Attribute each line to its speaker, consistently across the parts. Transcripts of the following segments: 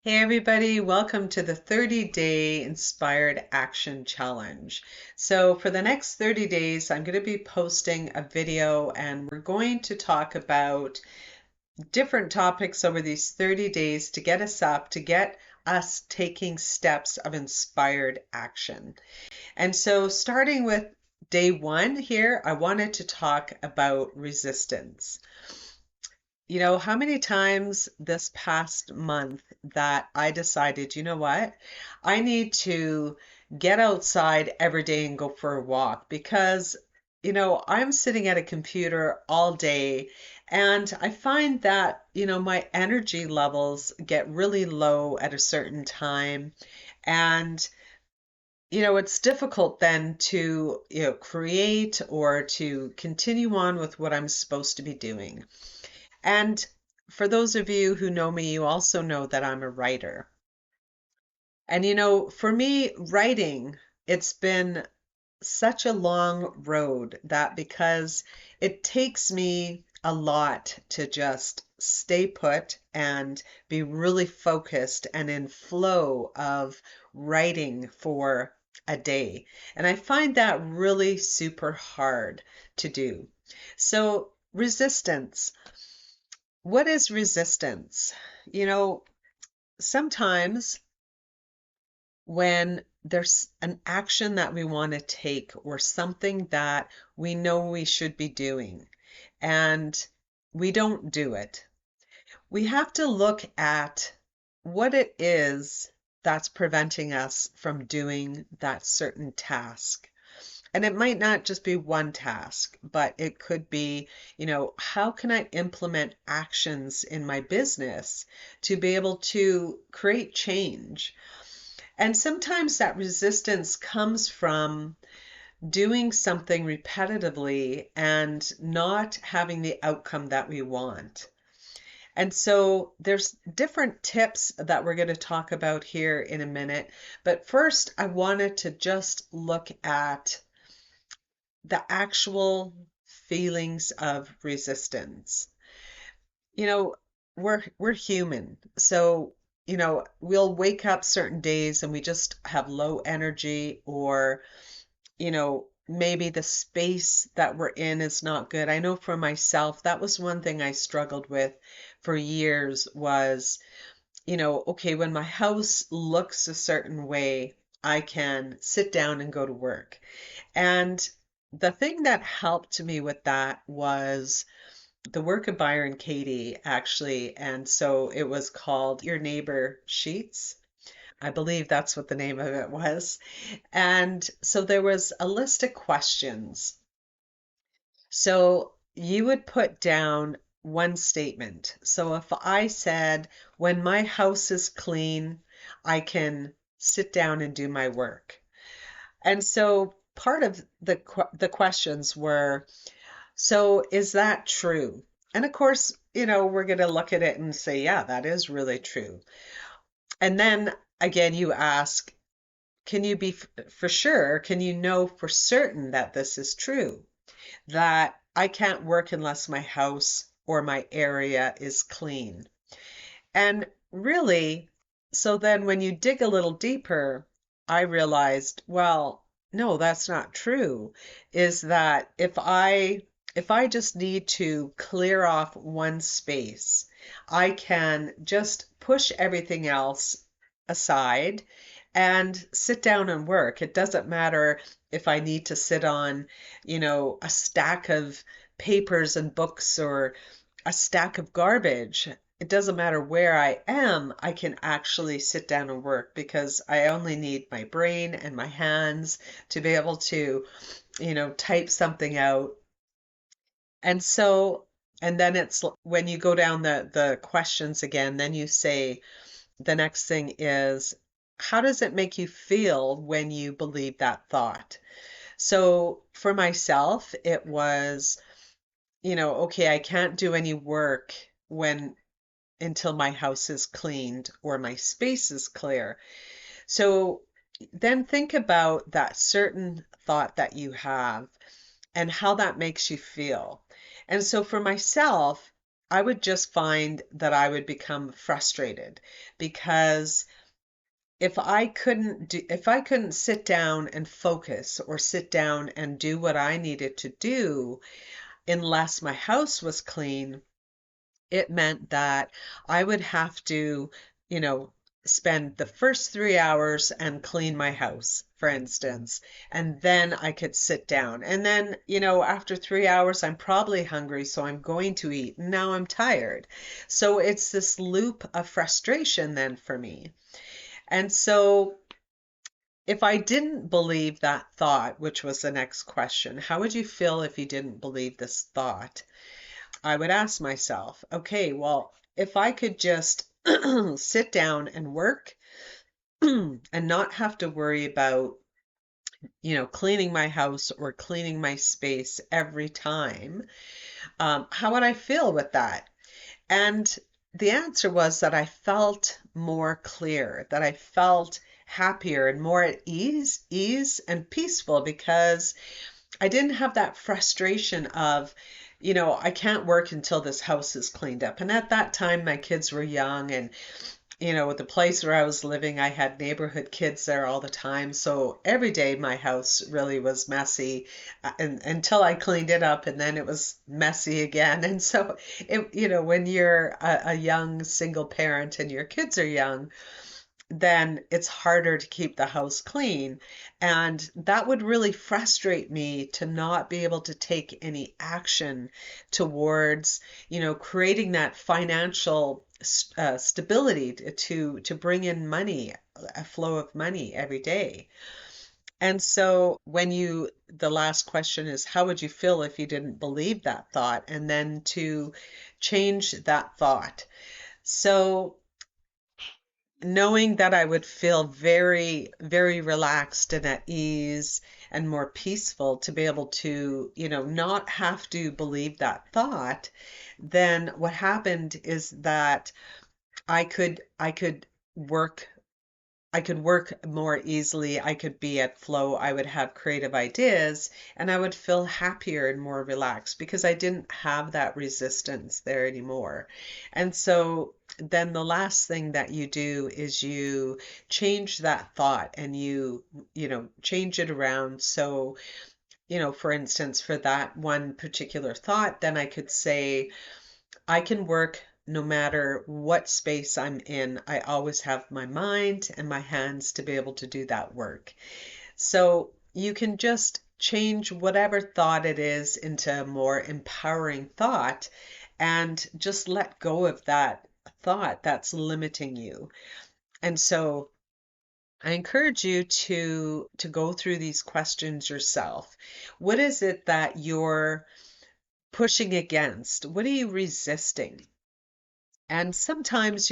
Speaker 1: Hey everybody, welcome to the 30-day Inspired Action Challenge. So for the next 30 days, I'm going to be posting a video and we're going to talk about different topics over these 30 days to get us up, to get us taking steps of inspired action. And so starting with day one here, I wanted to talk about resistance. How many times this past month that I decided, you know what? I need to get outside every day and go for a walk because, I'm sitting at a computer all day and I find that, my energy levels get really low at a certain time. And, it's difficult then to, create or to continue on with what I'm supposed to be doing. And for those of you who know me, you also know that I'm a writer. And for me, writing, it's been such a long road that because it takes me a lot to just stay put and be really focused and in flow of writing for a day. And I find that really super hard to do. So, resistance. What is resistance? You know, Sometimes when there's an action that we want to take or something that we know we should be doing and we don't do it, we have to look at what it is that's preventing us from doing that certain task. And it might not just be one task, but it could be, how can I implement actions in my business to be able to create change? And sometimes that resistance comes from doing something repetitively and not having the outcome that we want. And so there's different tips that we're going to talk about here in a minute. But first, I wanted to just look at the actual feelings of resistance. You know, we're human. So, we'll wake up certain days and we just have low energy or, maybe the space that we're in is not good. I know for myself, that was one thing I struggled with for years was, okay, when my house looks a certain way, I can sit down and go to work. And the thing that helped me with that was the work of Byron Katie, actually. And so it was called Your Neighbor Sheets. I believe that's what the name of it was. And so there was a list of questions. So you would put down one statement. So if I said, when my house is clean, I can sit down and do my work. And so part of the questions were, so is that true? And of course, we're going to look at it and say, yeah, that is really true. And then again, you ask, can you be for sure? Can you know for certain that this is true? That I can't work unless my house or my area is clean. And really, so then when you dig a little deeper, I realized, well, no, that's not true. Is that if I just need to clear off one space, I can just push everything else aside and sit down and work. It doesn't matter if I need to sit on, a stack of papers and books or a stack of garbage. It doesn't matter where I am, I can actually sit down and work because I only need my brain and my hands to be able to, type something out. And so, and then when you go down the questions again, then you say the next thing is, how does it make you feel when you believe that thought? So for myself, it was, okay, I can't do any work when until my house is cleaned or my space is clear. So then think about that certain thought that you have and how that makes you feel. And so for myself, I would just find that I would become frustrated because if I couldn't sit down and focus or sit down and do what I needed to do unless my house was clean, it meant that I would have to, you know, spend the first 3 hours and clean my house, for instance, and then I could sit down. And then, after 3 hours, I'm probably hungry, so I'm going to eat. And now I'm tired. So it's this loop of frustration then for me. And so if I didn't believe that thought, which was the next question, how would you feel if you didn't believe this thought? I would ask myself, okay, well, if I could just sit down and work and not have to worry about, cleaning my house or cleaning my space every time, how would I feel with that? And the answer was that I felt more clear, that I felt happier and more at ease and peaceful because I didn't have that frustration of, I can't work until this house is cleaned up. And at that time, my kids were young, and, with the place where I was living, I had neighborhood kids there all the time. So every day my house really was messy and, until I cleaned it up, and then it was messy again. And so, when you're a young single parent and your kids are young, then it's harder to keep the house clean. And that would really frustrate me to not be able to take any action towards, creating that financial stability to bring in money, a flow of money every day. And so the last question is, how would you feel if you didn't believe that thought? And then to change that thought. So knowing that I would feel very, very relaxed and at ease and more peaceful to be able to, not have to believe that thought, then what happened is that I could work I could work more easily. I could be at flow. I would have creative ideas and I would feel happier and more relaxed because I didn't have that resistance there anymore. And so then the last thing that you do is you change that thought and change it around. So, for instance, for that one particular thought, then I could say, I can work no matter what space I'm in. I always have my mind and my hands to be able to do that work. So you can just change whatever thought it is into a more empowering thought and just let go of that thought that's limiting you. And so I encourage you to go through these questions yourself. What is it that you're pushing against? What are you resisting? And sometimes,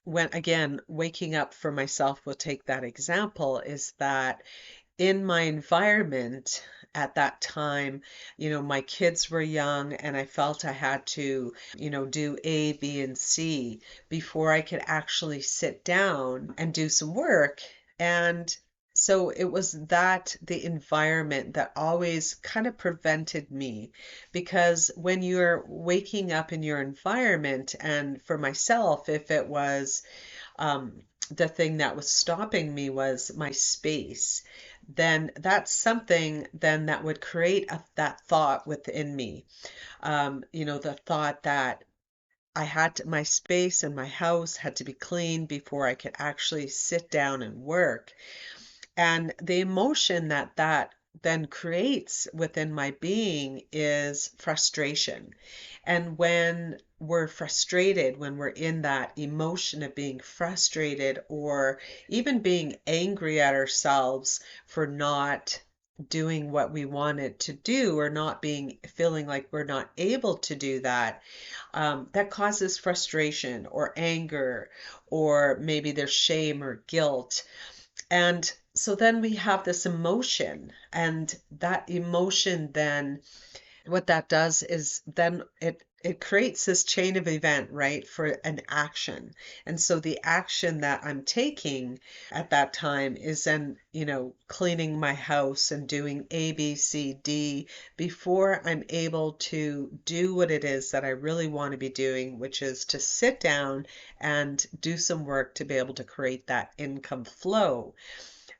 Speaker 1: when again, waking up for myself will take that example, is that in my environment at that time, my kids were young and I felt I had to, do A, B, and C before I could actually sit down and do some work. And so it was the environment that always kind of prevented me because when you're waking up in your environment, and for myself, if it was the thing that was stopping me was my space, then that's something then that would create that thought within me. The thought that my space and my house had to be clean before I could actually sit down and work. And the emotion that then creates within my being is frustration. And when we're frustrated, when we're in that emotion of being frustrated or even being angry at ourselves for not doing what we wanted to do or not feeling like we're not able to do that, that causes frustration or anger, or maybe there's shame or guilt. And so then we have this emotion, and that emotion then what that does is then it creates this chain of event, right, for an action. And so the action that I'm taking at that time is then, cleaning my house and doing A, B, C, D before I'm able to do what it is that I really want to be doing, which is to sit down and do some work to be able to create that income flow.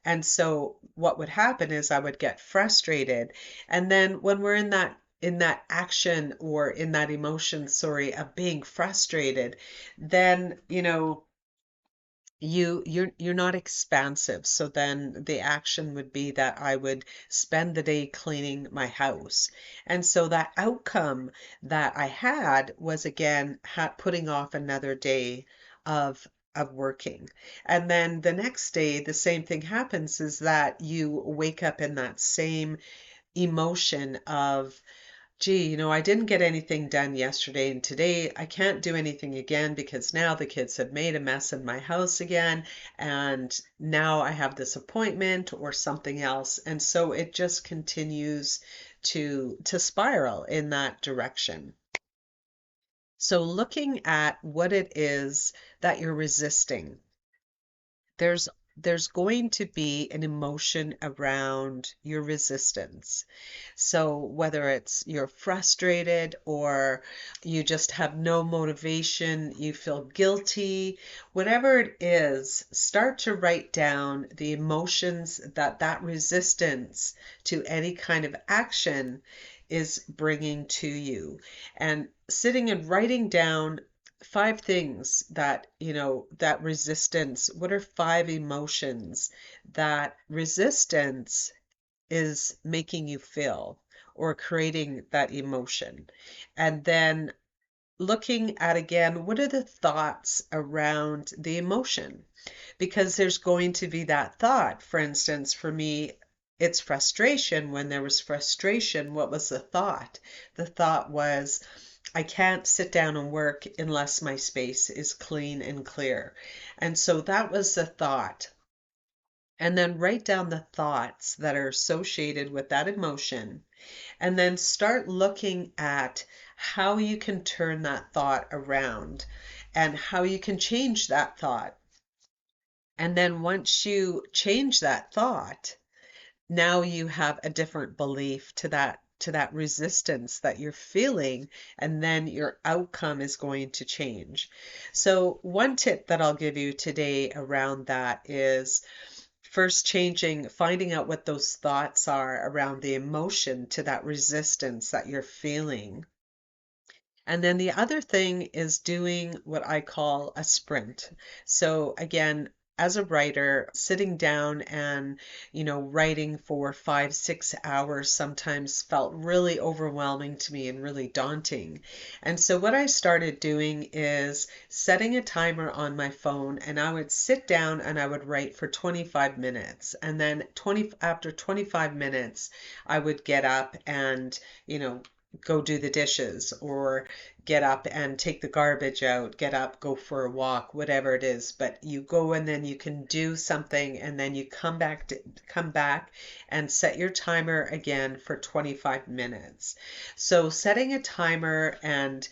Speaker 1: And so what would happen is I would get frustrated. And then when we're in that action or in that emotion, sorry, of being frustrated, then, you're not expansive. So then the action would be that I would spend the day cleaning my house. And so that outcome that I had was again putting off another day of working. And then the next day the same thing happens, is that you wake up in that same emotion of, gee, I didn't get anything done yesterday, and today I can't do anything again because now the kids have made a mess in my house again, and now I have this appointment or something else. And so it just continues to spiral in that direction. So looking at what it is that you're resisting, there's there's going to be an emotion around your resistance. So whether it's you're frustrated or you just have no motivation, you feel guilty, whatever it is, start to write down the emotions that resistance to any kind of action is bringing to you. And sitting and writing down 5 things that, that resistance, what are 5 emotions that resistance is making you feel or creating that emotion. And then looking at again, what are the thoughts around the emotion? Because there's going to be that thought. For instance, for me, it's frustration. When there was frustration, what was the thought? The thought was, I can't sit down and work unless my space is clean and clear. And so that was the thought. And then write down the thoughts that are associated with that emotion. And then start looking at how you can turn that thought around and how you can change that thought. And then once you change that thought, now you have a different belief to that resistance that you're feeling, and then your outcome is going to change. So one tip that I'll give you today around that is first finding out what those thoughts are around the emotion to that resistance that you're feeling. And then the other thing is doing what I call a sprint. So again, as a writer, sitting down and, writing for 5, 6 hours sometimes felt really overwhelming to me and really daunting. And so what I started doing is setting a timer on my phone, and I would sit down and I would write for 25 minutes. And then after 25 minutes, I would get up and, go do the dishes, or get up and take the garbage out, get up, go for a walk, whatever it is. But you go and then you can do something, and then you come back and set your timer again for 25 minutes. So setting a timer and,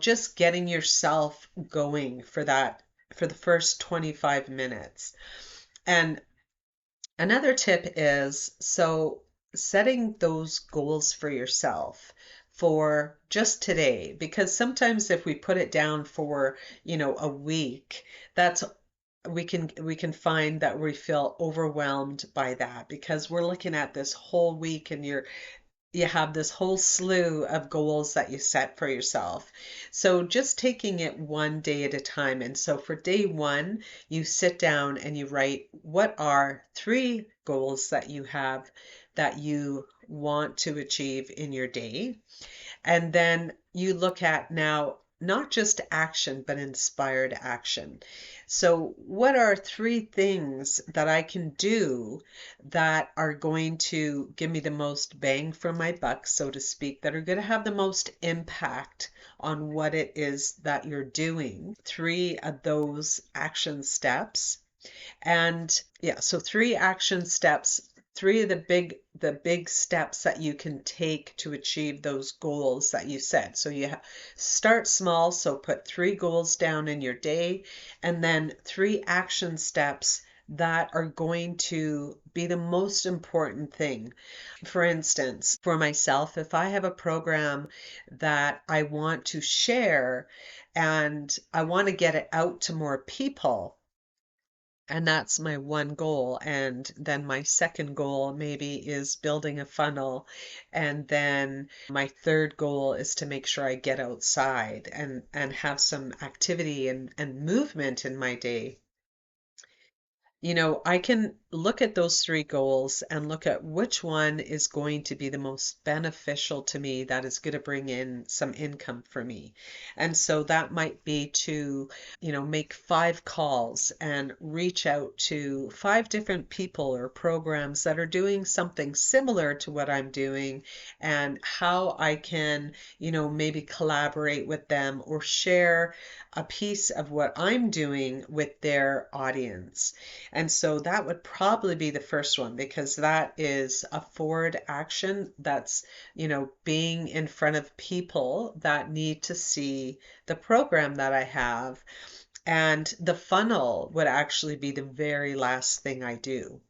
Speaker 1: just getting yourself going for the first 25 minutes. And another tip is, so setting those goals for yourself for just today, because sometimes if we put it down for, a week, that's we can find that we feel overwhelmed by that, because we're looking at this whole week, and you have this whole slew of goals that you set for yourself. So just taking it one day at a time. And so for day one, you sit down and you write, what are 3 goals that you have that you want to achieve in your day? And then you look at now not just action, but inspired action. So, what are 3 things that I can do that are going to give me the most bang for my buck, so to speak, that are going to have the most impact on what it is that you're doing? 3 of those action steps. And yeah, so 3 action steps three of the big steps that you can take to achieve those goals that you set. So start small, so put three goals down in your day, and then three action steps that are going to be the most important thing. For instance, for myself, if I have a program that I want to share and I want to get it out to more people, and that's my one goal. And then my second goal maybe is building a funnel. And then my third goal is to make sure I get outside and have some activity and movement in my day. I can look at those three goals and look at which one is going to be the most beneficial to me, that is going to bring in some income for me. And so that might be to, make 5 calls and reach out to 5 different people or programs that are doing something similar to what I'm doing, and how I can, maybe collaborate with them or share a piece of what I'm doing with their audience. And so that would probably be the first one, because that is a forward action. That's, being in front of people that need to see the program that I have. And the funnel would actually be the very last thing I do,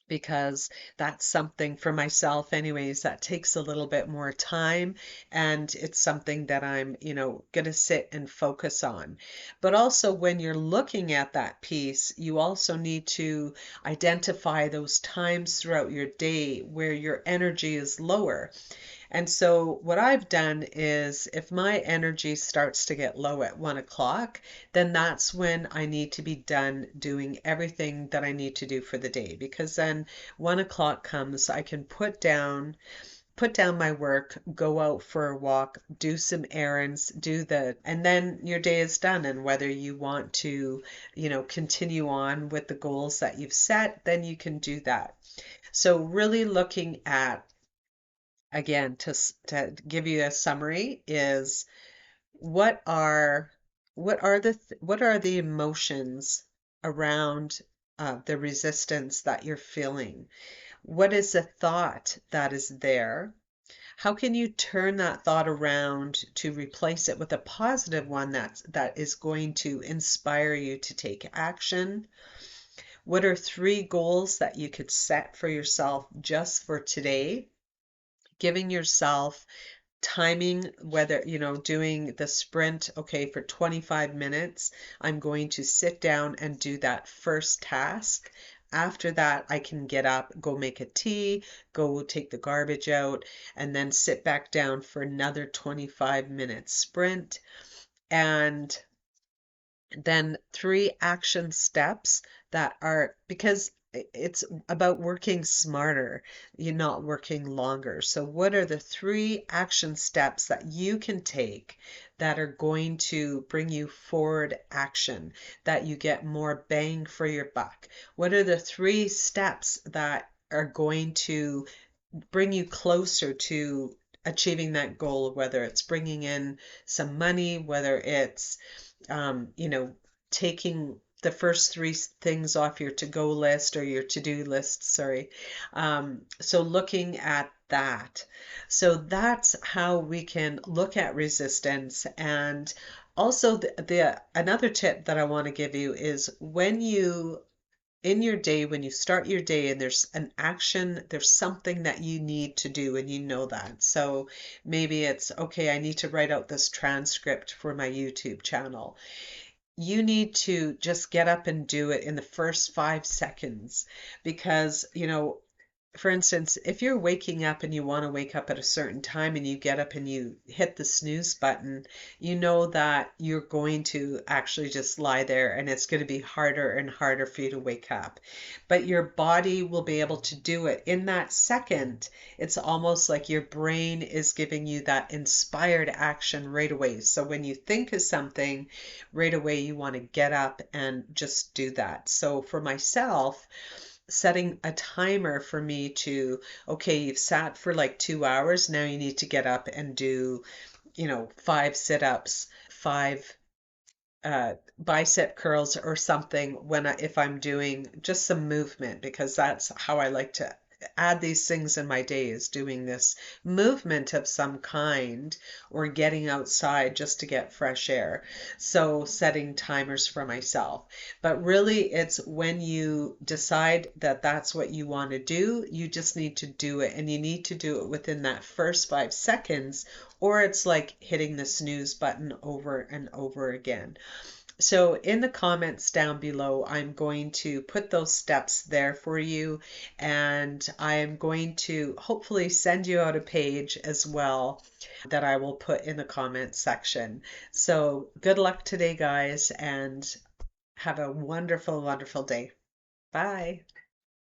Speaker 1: because that's something for myself anyways that takes a little bit more time, and it's something that I'm, going to sit and focus on. But also, when you're looking at that piece, you also need to identify those times throughout your day where your energy is lower. And so what I've done is, if my energy starts to get low at 1 o'clock, then that's when I need to be done doing everything that I need to do for the day. Because then 1 o'clock comes, I can put down my work, go out for a walk, do some errands, and then your day is done. And whether you want to, continue on with the goals that you've set, then you can do that. So really looking at, again, to give you a summary, is what are what are the emotions around the resistance that you're feeling? What is the thought that is there? How can you turn that thought around to replace it with a positive one that is going to inspire you to take action? What are three goals that you could set for yourself just for today? Giving yourself timing, whether, doing the sprint, okay, for 25 minutes, I'm going to sit down and do that first task. After that, I can get up, go make a tea, go take the garbage out, and then sit back down for another 25-minute sprint. And then three action steps that are, because it's about working smarter, you're not working longer. So what are the three action steps that you can take that are going to bring you forward action, that you get more bang for your buck? What are the three steps that are going to bring you closer to achieving that goal, whether it's bringing in some money, whether it's taking the first three things off your to-go list, or your to-do list, sorry. So looking at that. So that's how we can look at resistance. And also the another tip that I want to give you is, when you in your day, when you start your day and there's an action, there's something that you need to do, and you know that. So maybe it's, okay, I need to write out this transcript for my YouTube channel. You need to just get up and do it in the first 5 seconds, because, for instance, if you're waking up and you want to wake up at a certain time, and you get up and you hit the snooze button, you know that you're going to actually just lie there, and it's going to be harder and harder for you to wake up. But your body will be able to do it in that second. It's almost like your brain is giving you that inspired action right away. So when you think of something, right away you want to get up and just do that. So for myself, setting a timer for me to, okay, you've sat for like 2 hours, now you need to get up and do, 5 sit-ups, five bicep curls or something, if I'm doing just some movement, because that's how I like to add these things in my days, doing this movement of some kind or getting outside just to get fresh air. So setting timers for myself. But really, it's when you decide that that's what you want to do, you just need to do it. And you need to do it within that first 5 seconds, or it's like hitting the snooze button over and over again. So in the comments down below, I'm going to put those steps there for you, and I am going to hopefully send you out a page as well that I will put in the comments section. So good luck today, guys, and have a wonderful, wonderful day. Bye.